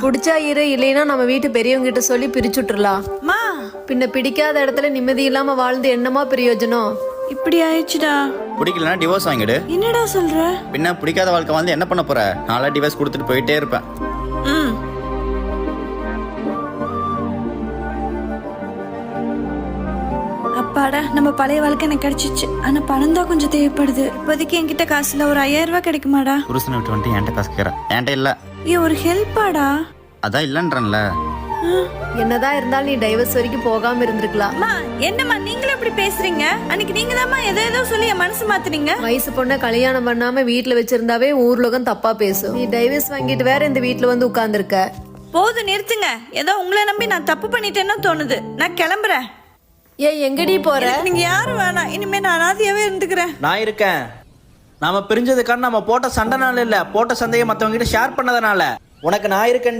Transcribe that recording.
பிடிச்சா இரு, இல்லைன்னா நம்ம வீட்டு பெரியவங்க கிட்ட சொல்லி பிரிச்சுட்டுலாம். மா பின்ன பிடிக்காத இடத்துல நிம்மதி இல்லாம வாழ்ந்து என்னமா பிரயோஜனம்? இப்படி ஆயிடுச்சுடா. பிடிக்கலன்னா டிவோர்ஸ் வாங்கிடு. என்னடா சொல்ற? பின்ன பிடிக்காத வாழ்க்கை வந்து என்ன பண்ண போற? நாளா டிவோர்ஸ் கொடுத்துட்டு போயிட்டே இருப்பேன். ம் அப்பாடா, நம்ம பழைய வாழ்க்கை எனக்கு கிடைச்சிச்சு. ஆனா பணம் தான் கொஞ்சம் தேவைப்படுது. இப்போதைக்கு என்கிட்ட காசு இல்ல. ஒரு 5000 ரூபாய் கிடைக்குமாடா? புருஷனை விட்டு வந்துட்டு என்கிட்ட காசு கேட்கறேன். என்கிட்ட இல்ல. ஒரு ஹெல்ப்பாடா? அதான் இல்லன்றேன்ல. என்னதான் இருந்தாலும் நீ டைவர்ஸ் வரைக்கும் போகாம இருந்திருக்கலாம். அம்மா என்னம்மா நீங்களும் இப்படி பேசுறீங்க? அன்னைக்கு நீங்க தான் ஏதோ சொல்லி என் மனசு மாத்துனீங்க. வயசு பொண்ணை கல்யாணம் பண்ணாம வீட்டுல வச்சிருந்தாவே ஊர்லகம் தப்பா பேசும். நீ டைவர்ஸ் வாங்கிட்டு வேற இந்த வீட்டுல வந்து உட்கார்ந்துருக்க. போதும் நிறுத்துங்க. ஏதோ உங்களை நம்பி நான் தப்பு பண்ணிட்டேன்னு தோணுது. நான் கிளம்புறேன். ஏன் எங்கடி போற? எனக்கு நீங்க யாரும் வேணாம். இனிமே நான் அனாதையாவே இருந்துக்கிறேன். நான் இருக்கேன். நாம பிரிஞ்சதுக்கான நம்ம போட்ட சண்டைனால இல்ல, போட்ட சண்டையை மத்தவங்க கிட்ட ஷேர் பண்ணதுனால. உனக்கு நான் இருக்கேன்.